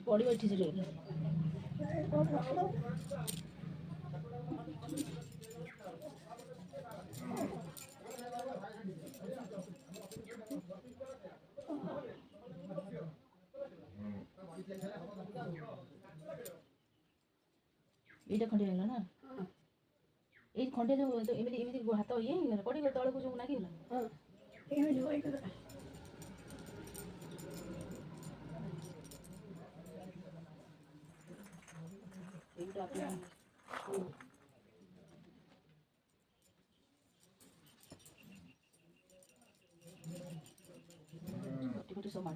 पड़ी बैठी से ये खंडे रहला ना ये खंडे जो एमती एमती हाथ ये पड़ी तलक जो नागिगला सब मार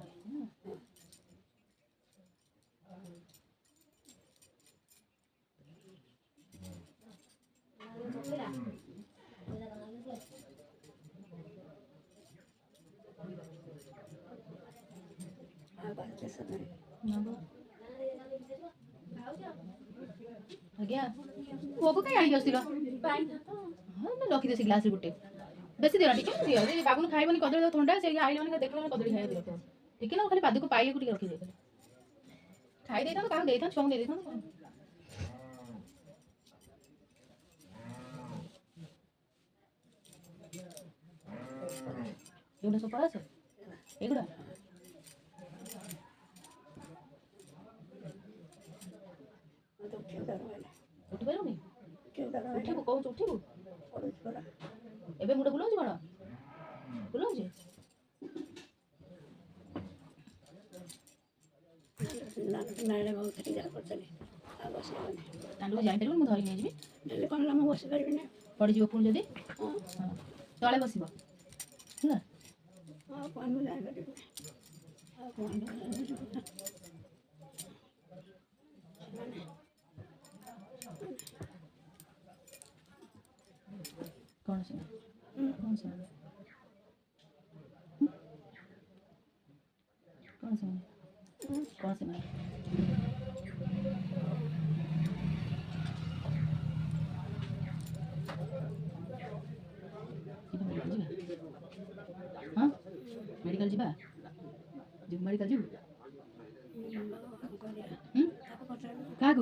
ଆଜ୍ଞା ପୁଅକୁ କାଇଁ ଆଣିକି ଆସିଥିଲ ହଁ ମୁଁ ରଖିଦେସି ଗ୍ଲାସରେ ଗୋଟେ ବେଶୀ ଦିଅ ଟିକେ ଦିଅ ଯେ ବାବୁନ ଖାଇବନି କଦଳୀ ଥଣ୍ଡା ସେ ଆଇଲେ ମାନେ ଦେଖିଲା ମାନେ କଦଳୀ ଖାଇବା ଦିଅ ଟିକେ ନା ଖାଲି ପାଦକୁ ପାଇବାକୁ ଟିକେ ରଖିଦେଇଥିଲେ ଖାଇ ଦେଇଥାନ୍ତ କାହାକୁ ଦେଇଥାନ୍ତ ଛୁଆଙ୍କୁ ଦେଇଥାନ୍ତ ଏଗୁଡ଼ା ସବୁ ପଳାସ ଏଗୁଡ଼ା ଉଠି ପାରିବୁନି ଉଠିବୁ କହୁଛୁ ଉଠିବୁ ଏବେ ମୁଣ୍ଡ ବୁଲଉଛି କ'ଣ ବୁଲଉଛି ଦାଣ୍ଡକୁ ଯାଇପାରିବୁ ମୁଁ ଧରିକି ନେଇଯିବି ମୁଁ ବସିପାରିବିନି ପଡ଼ିଯିବ ପୁଣି ଯଦି ତଳେ ବସିବ ହେଲା कौन से कौन से कौन से कौन से हाँ मेडिकल जीवा मेडिकल जीव क्या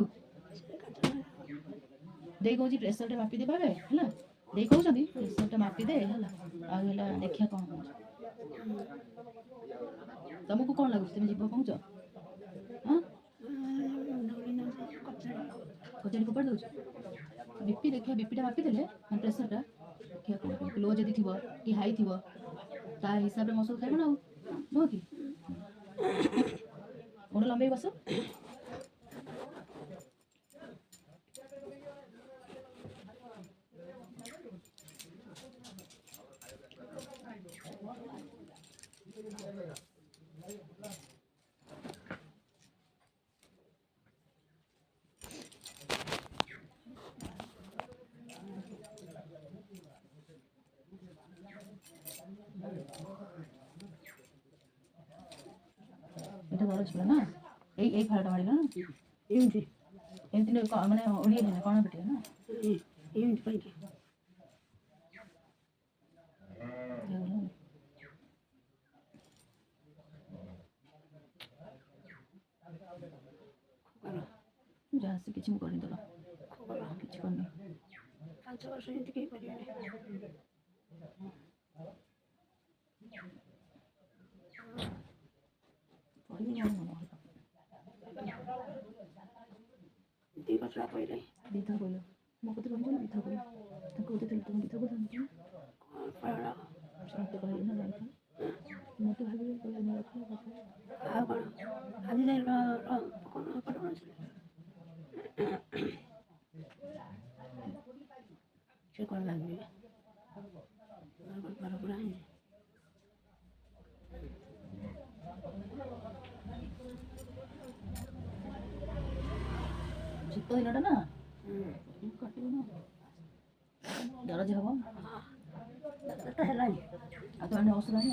देई कहूँ प्रेसर मापी दे पावे है देई कहते प्रेसर मापी दे है देखिया कौन हो तुमको कौन लगुच तुम जीव पहुँच हाँ कचड़ी फोपाड़ दौ बीपी देखिए बीपीटा मापी देले प्रेसरटा देखिए कौन लो जदि थी कि हाई थी ता हिसाब से मौसम खाइब ना नुह कि गोड़ लंबे बस এটা বড় ছিল না এই ফাড়াটা মারিল না এমতি এমতি মানে ওড়িয়ে না কোন পিটিয়ে না এমতি পাইকি যা সে কিছু করি দল কিছু করনি 5 ବର୍ଷ ଏମିତି କେହି କରିବେନି दी बचड़ा पहिले दीथा बोलो मो कते कहू ना दीथा बोलो ताको कते तुम दीथा बोलो कौन पड़ा सब तो कहले ना जाई मो तो भाभी बोले ना रखो आ कौन आज ले कौन पड़ा से कौन लगे पर पूरा है ଶୀତ ଦିନଟା ନା କାଟିବ ନା ଦରଜ ହବ ହେଲାନି ଆଉ ତ ଆଣି ଔଷଧ ଆଣି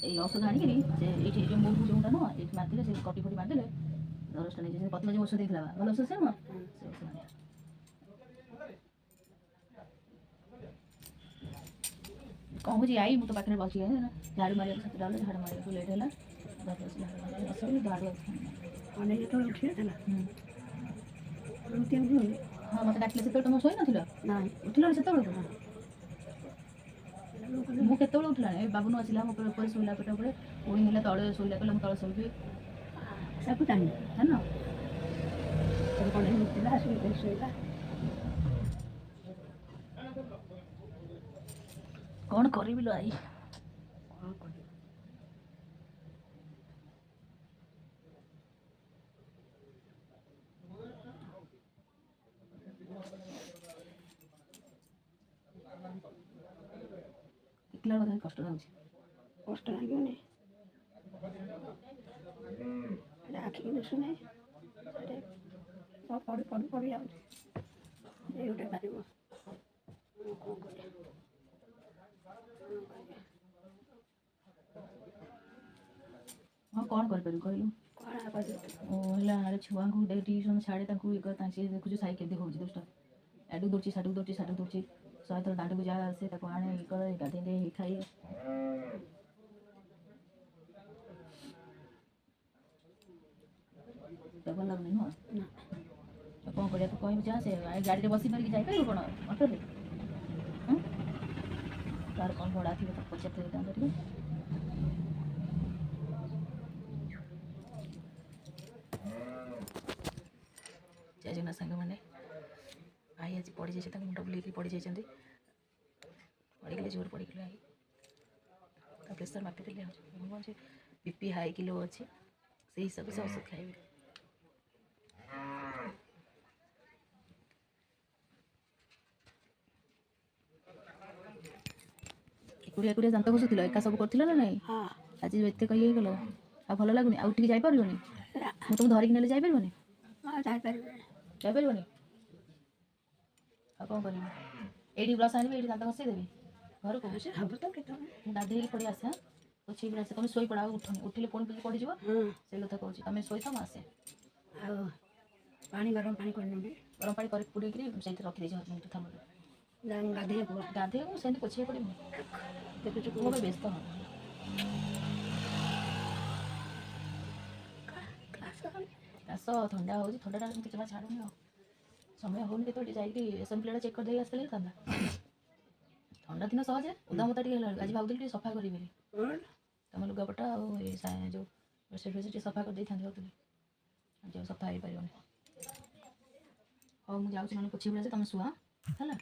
ଏଇ ଔଷଧ ଆଣିକିରି ସେ ଏଇଠି ଯେଉଁ ମୁଭୁ ଯେଉଁଟା ନୁହଁ ଏଇଠି ମାରିଦେଲେ ସେ କଟି ଫଟି ମାରିଦେଲେ ଦରଜଟା ନେଇଯିବ ପତଳା ଯେଉଁ ଔଷଧ ଦେଇଥିଲା ଭଲ ଔଷଧ ସେ ନୁହଁ ସେ ଔଷଧ ଆଣିବା କହୁଛି ଆଇ ମୁଁ ତ ପାଖରେ ବସି ଝାଡ଼ୁ ମାରିବାକୁ 7ଟା ବେଳେ ଝାଡ଼ୁ ମାରିବାକୁ ଲେଟ୍ ହେଲା ଅନେକ ଯେତେବେଳେ ଉଠିନଥିଲା ହଁ ମୋତେ ଡାକିଲେ ସେତେବେଳେ ତୁମ ଶୋଇନଥିଲ? ନାଇଁ ଉଠିଲଣି ସେତେବେଳକୁ? ମୁଁ କେତେବେଳେ ଉଠିଲାଣି? ଏ ବାବୁନୁ ଆସିଲା ମୋ ଉପରେ ଶୋଇଲା ପେଟ ଉପରେ, ପୁଣି ହେଲା ତଳେ ଶୋଇଲା, କହିଲା ମୁଁ ତଳେ ଶୋଇବି। ସବୁ ଜାଣିନି ଜାଣିନ? କ'ଣ ହେଇଥିଲା ଶୋଇଲା କ'ଣ କରିବି ଲୋ ଆଇ? କ'ଣ କରିବ ଦେଖିଲା ବେଳକୁ କଷ୍ଟ ଲାଗୁଛି। କଷ୍ଟ ଲାଗିବନି ଆଖିକି ଦିଶୁନାହିଁ ପଡ଼ି ପଡ଼ି ପଡ଼ି ଯାଉଛି ଏଇ ଗୋଟେ ପାରିବ କ'ଣ କରିବା ହଁ କ'ଣ କରିପାରିବି କହିଲୁ? କ'ଣ କରିବ ହେଲା ଆରେ ଛୁଆଙ୍କୁ ଟ୍ୟୁସନ୍ ଛାଡ଼େ ତାଙ୍କୁ ଇଏ କର, ତାଙ୍କୁ ସିଏ ଦେଖୁଛୁ ସାଇ କେମିତି ହେଉଛି ଦୁଷ୍ଟ, ଆଡ଼କୁ ଦୌଡ଼ୁଛି ସାଡ଼କୁ ଦୌଡ଼ୁଛି ସାଡ଼କୁ ଦୌଡ଼ୁଛି, ଶହେ ଥର ଦାଣ୍ଡକୁ ଯା ଆସେ, ତାକୁ ଆଣେ ଇଏ କର, ଗାଧେଇ ଦେ ଖାଇ। ଭଲ ଲାଗୁନି ନୁହଁ? କ'ଣ କରିବା? ତୁ କହିବୁ ଯା, ସେ ଗାଡ଼ିରେ ବସି ପାରିକି ଯାଇପାରିବୁ କ'ଣ ଅଟୋରେ? ତାର କ'ଣ ଭଡ଼ା ଥିବ ତାକୁ ପଚାରିତେ ହେଇଥାନ୍ତା ଟିକେ। ଜୟ ଜଗନ୍ନାଥ ସାଙ୍ଗମାନେ, ଆଇ ଆଜି ପଡ଼ିଯାଇଛି, ତାଙ୍କ ମୁଣ୍ଡ ବୁଲେଇକି ପଡ଼ିଯାଇଛନ୍ତି, ପଡ଼ିଗଲେ ଜୋର ପଡ଼ିଗଲେ ଆଇ, ତା ପ୍ରେସର ମାପିଦେଲେ ହେଉଛି ବିପି ହାଇ କିଲୋ ଅଛି, ସେଇ ହିସାବରେ ସେ ଔଷଧ ଖାଇବେ। ଏକୁଡ଼ିଆ ଏକୁଡ଼ିଆ ଦାନ୍ତ ଘଷୁଥିଲ, ଏକା ସବୁ କରୁଥିଲ ନା ନାଇଁ? ଆଜି ଏତେ କହି ହେଇଗଲ, ଆଉ ଭଲ ଲାଗୁନି? ଆଉ ଟିକେ ଯାଇପାରିବନି? ମୁଁ ତୁମକୁ ଧରିକି ନେଲେ ଯାଇପାରିବନି? ଯାଇପାରିବନି? ଆଉ କ'ଣ କରିବି? ଏଇଠି ବ୍ରସ୍ ଆଣିବି, ଏଇଠି ଦାନ୍ତ ଘଷେଇ ଦେବି ଘରକୁ? ମୁଁ ଗାଧେଇକି ପଡ଼ି ଆସେ, ପୋଛିକି ଆସେ, ତୁମେ ଶୋଇପଡ଼, ଆଉ ଉଠୁନି, ଉଠିଲେ ପୁଣି ପଡ଼ିଯିବ। ସେଇ କଥା କହୁଛି, ତୁମେ ଶୋଇଥାଅ ମୁଁ ଆସେ। ଆଉ ପାଣି ଗରମ ପାଣି କରିନେବି, ଗରମ ପାଣି କରି ପୁଡ଼େଇକିରି ସେଇଠି ରଖିଦେଇଛି ଥାମରେ। ଗାଧେଇବାକୁ ସେମିତି ପୋଛିବାକୁ ପଡ଼ିବ, ଦେଖୁଛୁ ମୋ ପାଇଁ ବ୍ୟସ୍ତ ହଁ। କାଶ ଥଣ୍ଡା ହେଉଛି, ଥଣ୍ଡାଟା ଏମିତି ଜମା ଛାଡ଼ୁନି, ଆଉ ସମୟ ହେଉନି କେତେବେଳେ ଯାଇକି ଏସନ୍ ପ୍ଲେଟା ଚେକ୍ କରିଦେଇ ଆସିଲେ ହେଇଥାନ୍ତା। ଥଣ୍ଡା ଦିନ ସହଜେ ଓଦା ମୋଦା ଟିକେ ହେଲା ବେଳକୁ ଆଜି ଭାବୁଥିଲି ଟିକେ ସଫା କରିବି, ତମ ଲୁଗାପଟା ଆଉ ଏ ଯେଉଁ ବେଡ଼ସିଟ୍ ଫେଡ଼ସିଟ୍ ଟିକେ ସଫା କରିଦେଇଥାନ୍ତି ଭାବୁଥିଲି, ଆଜି ଆଉ ସଫା ହେଇପାରିବନି। ହଉ ମୁଁ ଯାଉଛି, ନହେଲେ ପୋଛିବି ଆସେ, ତମେ ଶୁଆ ହେଲା।